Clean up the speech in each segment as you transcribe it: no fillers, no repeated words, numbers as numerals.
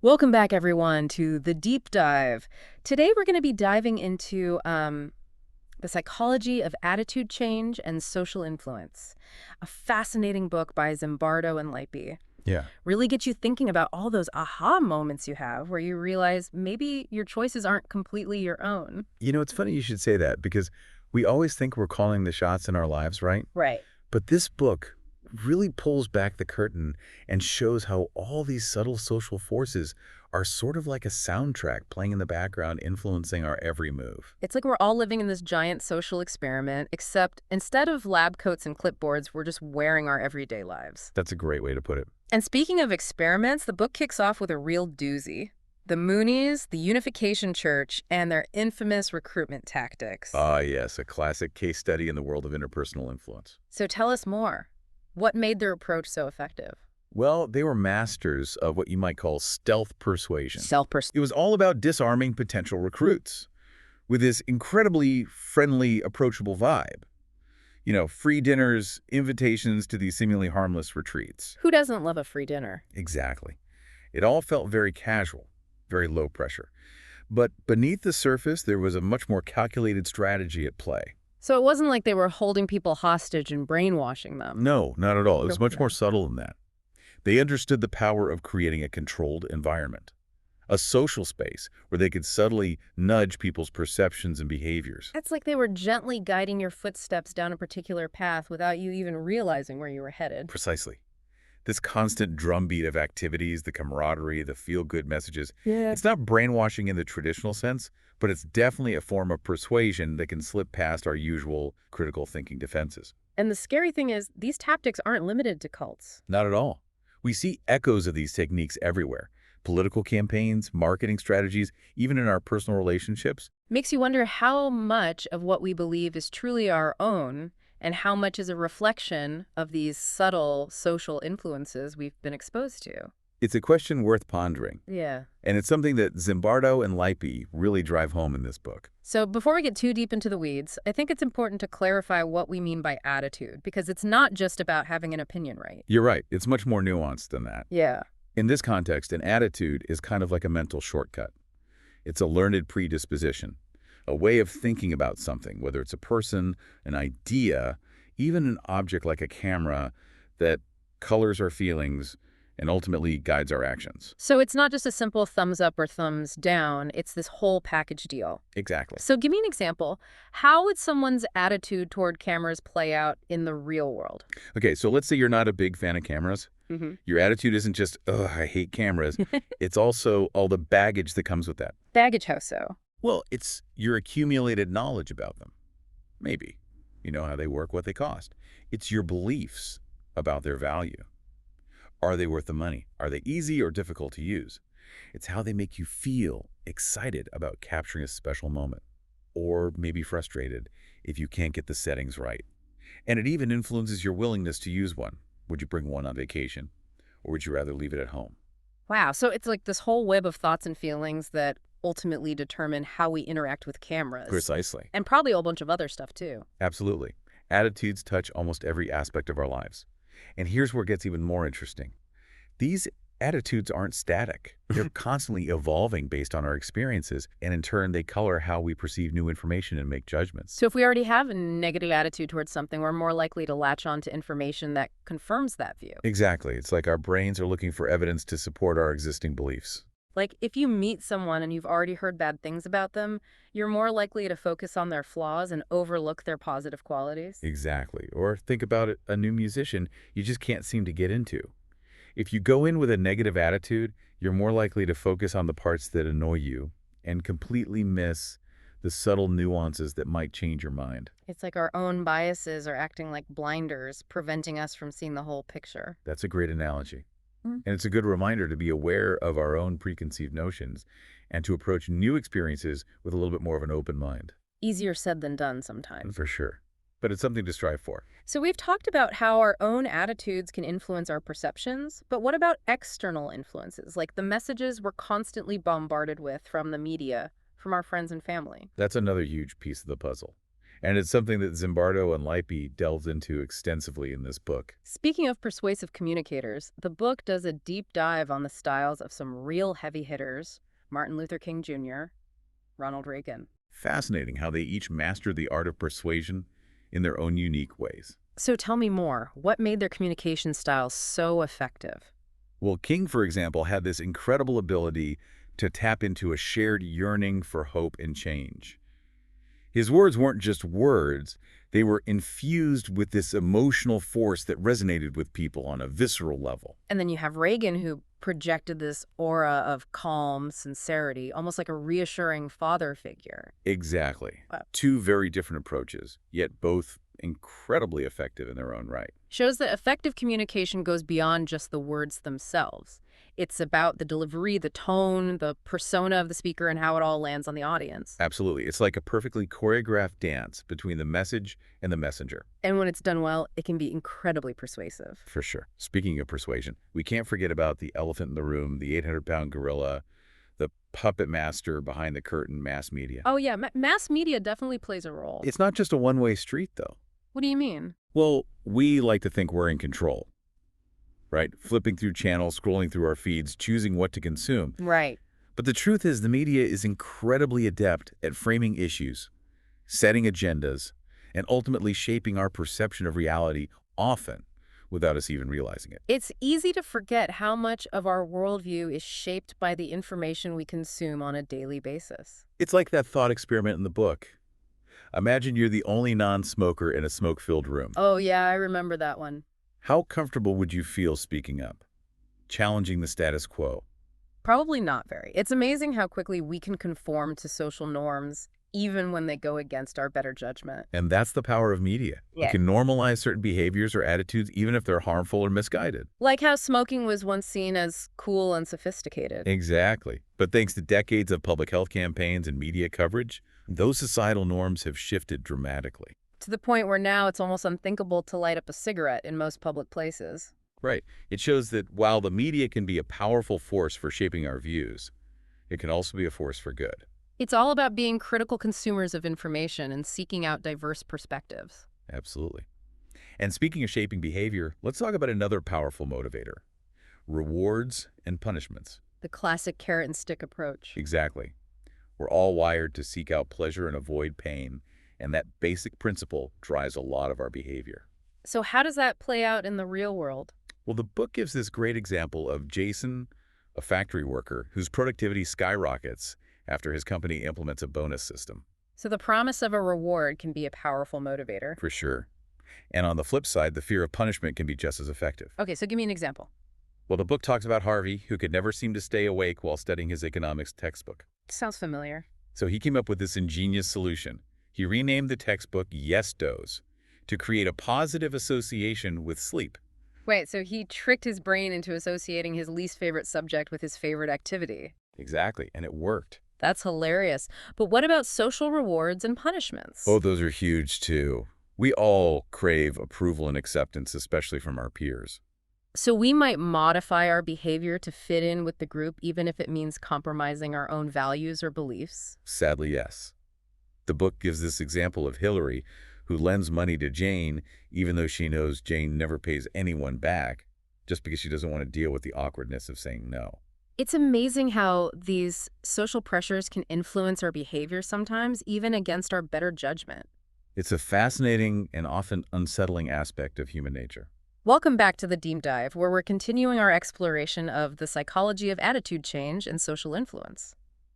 Welcome back, everyone, to the deep dive. Today, we're going to be diving into the psychology of attitude change and social influence, a fascinating book by Zimbardo and Lippi. Yeah. Really gets you thinking about all those aha moments you have where you realize maybe your choices aren't completely your own. It's funny you should say that because we always think we're calling the shots in our lives, right? Right. But this book really pulls back the curtain and shows how all these subtle social forces are sort of like a soundtrack playing in the background, influencing our every move. It's like we're all living in this giant social experiment, except instead of lab coats and clipboards, we're just wearing our everyday lives. That's a great way to put it. And speaking of experiments, the book kicks off with a real doozy. The Moonies, the Unification Church, and their infamous recruitment tactics. Ah, yes, a classic case study in the world of interpersonal influence. So tell us more. What made their approach so effective? Well, they were masters of what you might call stealth persuasion. Self-persuasion. It was all about disarming potential recruits with this incredibly friendly, approachable vibe. Free dinners, invitations to these seemingly harmless retreats. Who doesn't love a free dinner? Exactly. It all felt very casual, very low pressure. But beneath the surface, there was a much more calculated strategy at play. So it wasn't like they were holding people hostage and brainwashing them. No, not at all. It was Okay. much more subtle than that. They understood the power of creating a controlled environment, a social space where they could subtly nudge people's perceptions and behaviors. It's like they were gently guiding your footsteps down a particular path without you even realizing where you were headed. Precisely. This constant drumbeat of activities, the camaraderie, the feel-good messages, Yeah. it's not brainwashing in the traditional sense, but it's definitely a form of persuasion that can slip past our usual critical thinking defenses. And the scary thing is, these tactics aren't limited to cults. Not at all. We see echoes of these techniques everywhere. Political campaigns, marketing strategies, even in our personal relationships. Makes you wonder how much of what we believe is truly our own and how much is a reflection of these subtle social influences we've been exposed to. It's a question worth pondering, Yeah. and it's something that Zimbardo and Lippi really drive home in this book. So before we get too deep into the weeds, I think it's important to clarify what we mean by attitude, because it's not just about having an opinion, right? You're right, it's much more nuanced than that. Yeah. In this context, an attitude is kind of like a mental shortcut. It's a learned predisposition, a way of thinking about something, whether it's a person, an idea, even an object like a camera that colors our feelings and ultimately guides our actions. So it's not just a simple thumbs up or thumbs down, it's this whole package deal. Exactly. So give me an example. How would someone's attitude toward cameras play out in the real world? Okay, so let's say you're not a big fan of cameras. Mm-hmm. Your attitude isn't just, ugh, I hate cameras. It's also all the baggage that comes with that. Baggage, how so? Well, it's your accumulated knowledge about them. Maybe. You know how they work, what they cost. It's your beliefs about their value. Are they worth the money? Are they easy or difficult to use? It's how they make you feel excited about capturing a special moment, or maybe frustrated if you can't get the settings right. And it even influences your willingness to use one. Would you bring one on vacation, or would you rather leave it at home? Wow, so it's like this whole web of thoughts and feelings that ultimately determine how we interact with cameras. Precisely. And probably a whole bunch of other stuff, too. Absolutely. Attitudes touch almost every aspect of our lives. And here's where it gets even more interesting. These attitudes aren't static. They're constantly evolving based on our experiences, and in turn, they color how we perceive new information and make judgments. So if we already have a negative attitude towards something, we're more likely to latch on to information that confirms that view. Exactly. It's like our brains are looking for evidence to support our existing beliefs. Like, if you meet someone and you've already heard bad things about them, you're more likely to focus on their flaws and overlook their positive qualities. Exactly. Or think about it, a new musician you just can't seem to get into. If you go in with a negative attitude, you're more likely to focus on the parts that annoy you and completely miss the subtle nuances that might change your mind. It's like our own biases are acting like blinders, preventing us from seeing the whole picture. That's a great analogy. Mm. And it's a good reminder to be aware of our own preconceived notions and to approach new experiences with a little bit more of an open mind. Easier said than done sometimes. For sure. But it's something to strive for. So we've talked about how our own attitudes can influence our perceptions, but what about external influences, like the messages we're constantly bombarded with from the media, from our friends and family? That's another huge piece of the puzzle. And it's something that Zimbardo and Lippi delves into extensively in this book. Speaking of persuasive communicators, the book does a deep dive on the styles of some real heavy hitters: Martin Luther King Jr., Ronald Reagan. Fascinating how they each mastered the art of persuasion in their own unique ways. So tell me more. What made their communication styles so effective? Well, King, for example, had this incredible ability to tap into a shared yearning for hope and change. His words weren't just words, they were infused with this emotional force that resonated with people on a visceral level. And then you have Reagan, who projected this aura of calm sincerity, almost like a reassuring father figure. Exactly. Wow. Two very different approaches, yet both incredibly effective in their own right. Shows that effective communication goes beyond just the words themselves. It's about the delivery, the tone, the persona of the speaker, and how it all lands on the audience. Absolutely. It's like a perfectly choreographed dance between the message and the messenger. And when it's done well, it can be incredibly persuasive. For sure. Speaking of persuasion, we can't forget about the elephant in the room, the 800-pound gorilla, the puppet master behind the curtain, mass media. Oh, yeah, mass media definitely plays a role. It's not just a one-way street, though. What do you mean? Well, we like to think we're in control, right? Flipping through channels, scrolling through our feeds, choosing what to consume. Right. But the truth is the media is incredibly adept at framing issues, setting agendas, and ultimately shaping our perception of reality, often without us even realizing it. It's easy to forget how much of our worldview is shaped by the information we consume on a daily basis. It's like that thought experiment in the book. Imagine you're the only non-smoker in a smoke-filled room. Oh, yeah, I remember that one. How comfortable would you feel speaking up, challenging the status quo? Probably not very. It's amazing how quickly we can conform to social norms, even when they go against our better judgment. And that's the power of media. Yeah. It can normalize certain behaviors or attitudes even if they're harmful or misguided. Like how smoking was once seen as cool and sophisticated. Exactly. But thanks to decades of public health campaigns and media coverage, those societal norms have shifted dramatically. To the point where now it's almost unthinkable to light up a cigarette in most public places. Right. It shows that while the media can be a powerful force for shaping our views, it can also be a force for good. It's all about being critical consumers of information and seeking out diverse perspectives. Absolutely. And speaking of shaping behavior, let's talk about another powerful motivator: rewards and punishments. The classic carrot and stick approach. Exactly. We're all wired to seek out pleasure and avoid pain, and that basic principle drives a lot of our behavior. So how does that play out in the real world? Well, the book gives this great example of Jason, a factory worker whose productivity skyrockets after his company implements a bonus system. So the promise of a reward can be a powerful motivator. For sure. And on the flip side, the fear of punishment can be just as effective. Okay, so give me an example. Well, the book talks about Harvey, who could never seem to stay awake while studying his economics textbook. Sounds familiar. So he came up with this ingenious solution. He renamed the textbook Yes Doze to create a positive association with sleep. Wait, so he tricked his brain into associating his least favorite subject with his favorite activity. Exactly, and it worked. That's hilarious. But what about social rewards and punishments? Both those are huge, too. We all crave approval and acceptance, especially from our peers. So we might modify our behavior to fit in with the group, even if it means compromising our own values or beliefs? Sadly, yes. The book gives this example of Hillary, who lends money to Jane, even though she knows Jane never pays anyone back, just because she doesn't want to deal with the awkwardness of saying no. It's amazing how these social pressures can influence our behavior sometimes, even against our better judgment. It's a fascinating and often unsettling aspect of human nature. Welcome back to the Deep Dive, where we're continuing our exploration of the psychology of attitude change and social influence.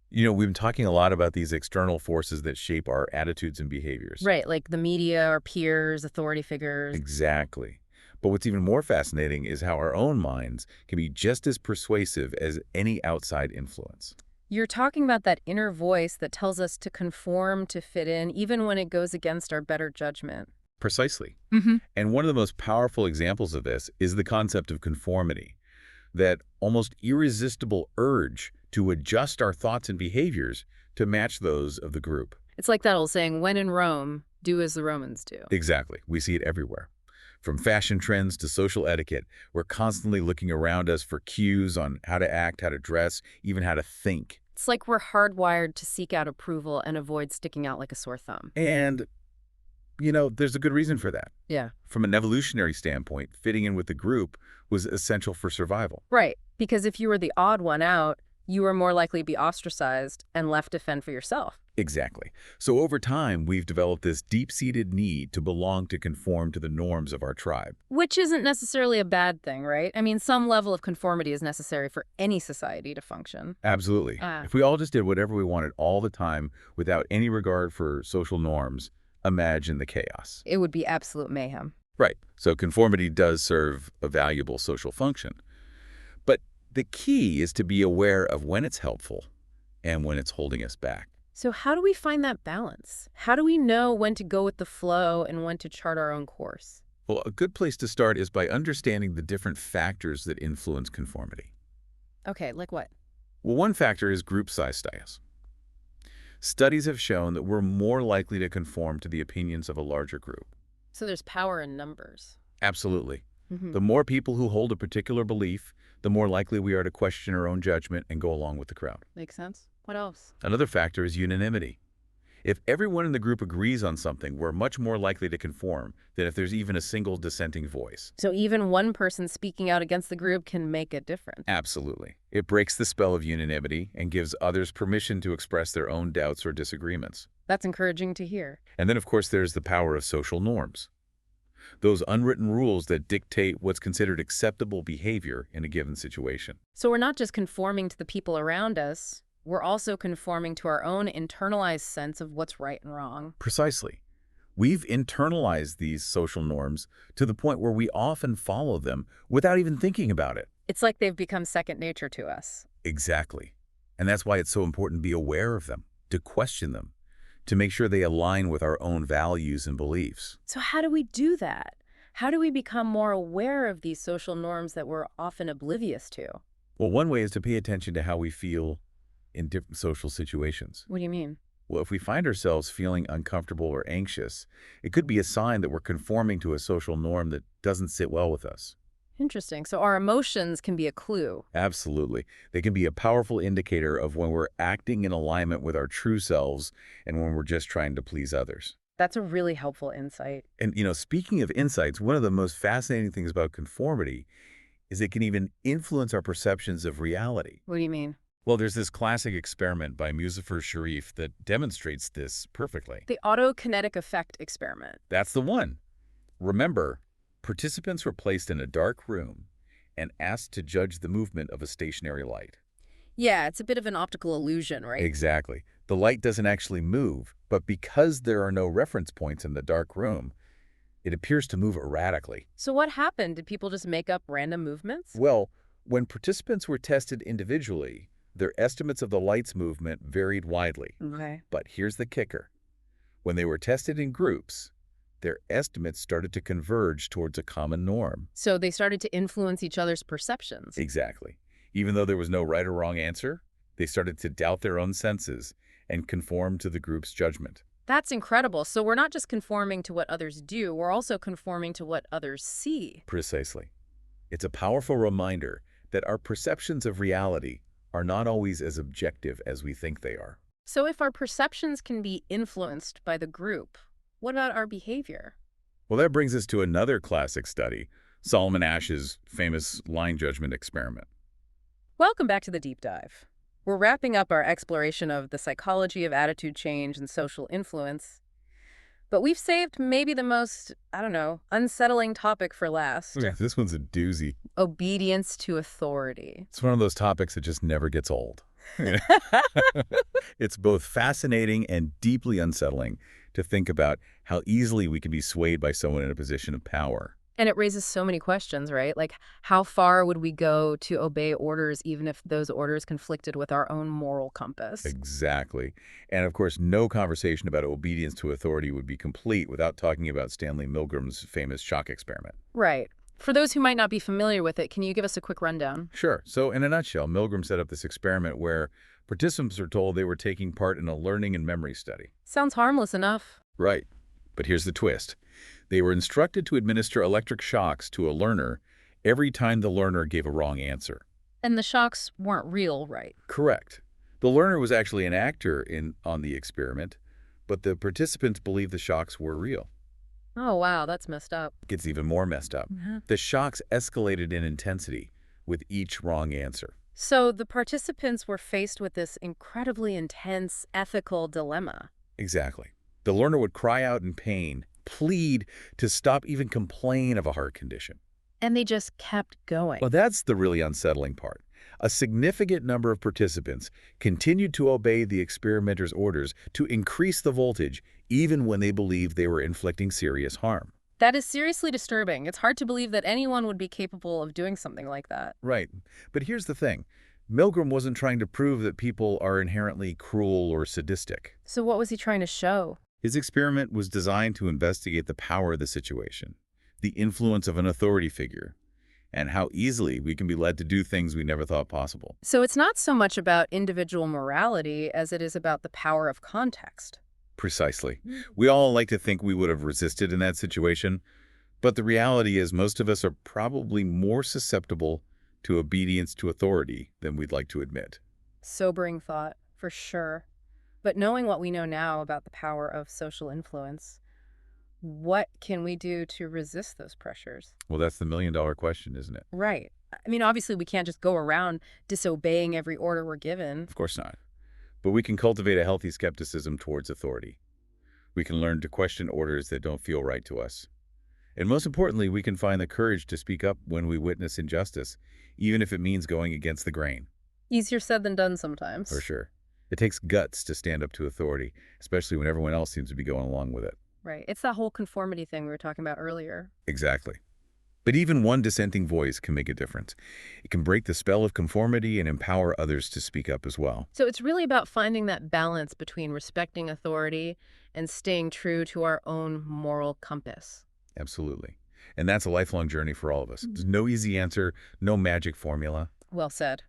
You know, we've been talking a lot about these external forces that shape our attitudes and behaviors. Right, like the media, our peers, authority figures. Exactly. But what's even more fascinating is how our own minds can be just as persuasive as any outside influence. You're talking about that inner voice that tells us to conform, to fit in, even when it goes against our better judgment. Precisely. Mm-hmm. And one of the most powerful examples of this is the concept of conformity, that almost irresistible urge to adjust our thoughts and behaviors to match those of the group. It's like that old saying, when in Rome, do as the Romans do. Exactly. We see it everywhere. From fashion trends to social etiquette, we're constantly looking around us for cues on how to act, how to dress, even how to think. It's like we're hardwired to seek out approval and avoid sticking out like a sore thumb. And There's a good reason for that. Yeah. From an evolutionary standpoint, fitting in with the group was essential for survival. Right. Because if you were the odd one out, you were more likely to be ostracized and left to fend for yourself. Exactly. So over time, we've developed this deep-seated need to belong, to conform to the norms of our tribe. Which isn't necessarily a bad thing, right? I mean, some level of conformity is necessary for any society to function. Absolutely. If we all just did whatever we wanted all the time without any regard for social norms, imagine the chaos. It would be absolute mayhem. Right. So conformity does serve a valuable social function. But the key is to be aware of when it's helpful and when it's holding us back. So how do we find that balance? How do we know when to go with the flow and when to chart our own course? Well, a good place to start is by understanding the different factors that influence conformity. Okay, like what? Well, one factor is group size status. Studies have shown that we're more likely to conform to the opinions of a larger group. So there's power in numbers. Absolutely. Mm-hmm. The more people who hold a particular belief, the more likely we are to question our own judgment and go along with the crowd. Makes sense. What else? Another factor is unanimity. If everyone in the group agrees on something, we're much more likely to conform than if there's even a single dissenting voice. So even one person speaking out against the group can make a difference. Absolutely. It breaks the spell of unanimity and gives others permission to express their own doubts or disagreements. That's encouraging to hear. And then, of course, there's the power of social norms. Those unwritten rules that dictate what's considered acceptable behavior in a given situation. So we're not just conforming to the people around us, we're also conforming to our own internalized sense of what's right and wrong. Precisely. We've internalized these social norms to the point where we often follow them without even thinking about it. It's like they've become second nature to us. Exactly. And that's why it's so important to be aware of them, to question them, to make sure they align with our own values and beliefs. So how do we do that? How do we become more aware of these social norms that we're often oblivious to? Well, one way is to pay attention to how we feel in different social situations. What do you mean? Well, if we find ourselves feeling uncomfortable or anxious, it could be a sign that we're conforming to a social norm that doesn't sit well with us. Interesting. So our emotions can be a clue. Absolutely. They can be a powerful indicator of when we're acting in alignment with our true selves and when we're just trying to please others. That's a really helpful insight. And, speaking of insights, one of the most fascinating things about conformity is it can even influence our perceptions of reality. What do you mean? Well, there's this classic experiment by Muzafer Sharif that demonstrates this perfectly. The autokinetic effect experiment. That's the one. Remember, participants were placed in a dark room and asked to judge the movement of a stationary light. Yeah, it's a bit of an optical illusion, right? Exactly. The light doesn't actually move, but because there are no reference points in the dark room, it appears to move erratically. So what happened? Did people just make up random movements? Well, when participants were tested individually, their estimates of the light's movement varied widely. Okay. But here's the kicker. When they were tested in groups, their estimates started to converge towards a common norm. So they started to influence each other's perceptions. Exactly. Even though there was no right or wrong answer, they started to doubt their own senses and conform to the group's judgment. That's incredible. So we're not just conforming to what others do, we're also conforming to what others see. Precisely. It's a powerful reminder that our perceptions of reality are not always as objective as we think they are. So if our perceptions can be influenced by the group, what about our behavior? Well, that brings us to another classic study, Solomon Asch's famous line judgment experiment. Welcome back to the deep dive. We're wrapping up our exploration of the psychology of attitude change and social influence. But we've saved maybe the most, unsettling topic for last. Okay, this one's a doozy. Obedience to authority. It's one of those topics that just never gets old. It's both fascinating and deeply unsettling to think about how easily we can be swayed by someone in a position of power. And it raises so many questions, right? Like, how far would we go to obey orders even if those orders conflicted with our own moral compass? Exactly. And of course, no conversation about obedience to authority would be complete without talking about Stanley Milgram's famous shock experiment. Right. For those who might not be familiar with it, can you give us a quick rundown? Sure. So in a nutshell, Milgram set up this experiment where participants are told they were taking part in a learning and memory study. Sounds harmless enough. Right. But here's the twist. They were instructed to administer electric shocks to a learner every time the learner gave a wrong answer. And the shocks weren't real, right? Correct. The learner was actually an actor on the experiment, but the participants believed the shocks were real. Oh, wow, that's messed up. It gets even more messed up. Mhm. The shocks escalated in intensity with each wrong answer. So the participants were faced with this incredibly intense ethical dilemma. Exactly. The learner would cry out in pain, plead to stop, even complain of a heart condition. And they just kept Well, going. that's the really unsettling part. A significant number of participants continued to obey the experimenter's orders to increase the voltage even when they believed they were inflicting serious harm. That is seriously disturbing. It's hard to believe that anyone would be capable of doing something like that. Right. But here's the thing. Milgram wasn't trying to prove that people are inherently cruel or sadistic. So what was he trying to show? His experiment was designed to investigate the power of the situation, the influence of an authority figure, and how easily we can be led to do things we never thought possible. So it's not so much about individual morality as it is about the power of context. Precisely. We all like to think we would have resisted in that situation, but the reality is most of us are probably more susceptible to obedience to authority than we'd like to admit. Sobering thought, for sure. But knowing what we know now about the power of social influence, what can we do to resist those pressures? Well, that's the million-dollar question, isn't it? Right. I mean, obviously, we can't just go around disobeying every order we're given. Of course not. But we can cultivate a healthy skepticism towards authority. We can learn to question orders that don't feel right to us. And most importantly, we can find the courage to speak up when we witness injustice, even if it means going against the grain. Easier said than done For sometimes. sure. It takes guts to stand up to authority, especially when everyone else seems to be going along with it. Right. It's that whole conformity thing we were talking about earlier. Exactly. But even one dissenting voice can make a difference. It can break the spell of conformity and empower others to speak up as well. So it's really about finding that balance between respecting authority and staying true to our own moral compass. Absolutely. And that's a lifelong journey for all of us. There's no easy answer, no magic formula. Well said.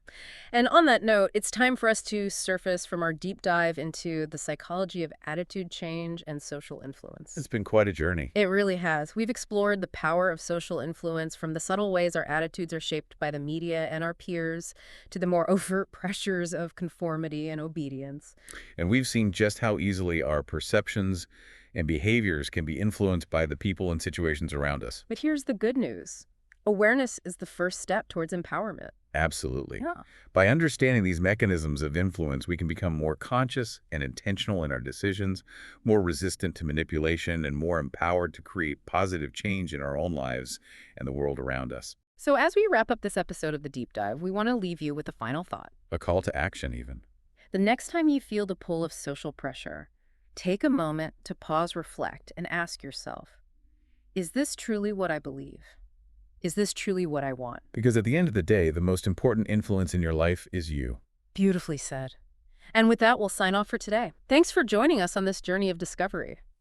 And on that note, it's time for us to surface from our deep dive into the psychology of attitude change and social influence. It's been quite a journey. It really has. We've explored the power of social influence from the subtle ways our attitudes are shaped by the media and our peers to the more overt pressures of conformity and obedience. And we've seen just how easily our perceptions and behaviors can be influenced by the people and situations around us. But here's the good news. Awareness is the first step towards empowerment. Absolutely. Yeah. By understanding these mechanisms of influence, we can become more conscious and intentional in our decisions, more resistant to manipulation, and more empowered to create positive change in our own lives and the world around us. So as we wrap up this episode of The Deep Dive, we want to leave you with a final thought. A call to action, even. The next time you feel the pull of social pressure, take a moment to pause, reflect, and ask yourself, is this truly what I believe? Is this truly what I want? Because at the end of the day, the most important influence in your life is you. Beautifully said. And with that, we'll sign off for today. Thanks for joining us on this journey of discovery.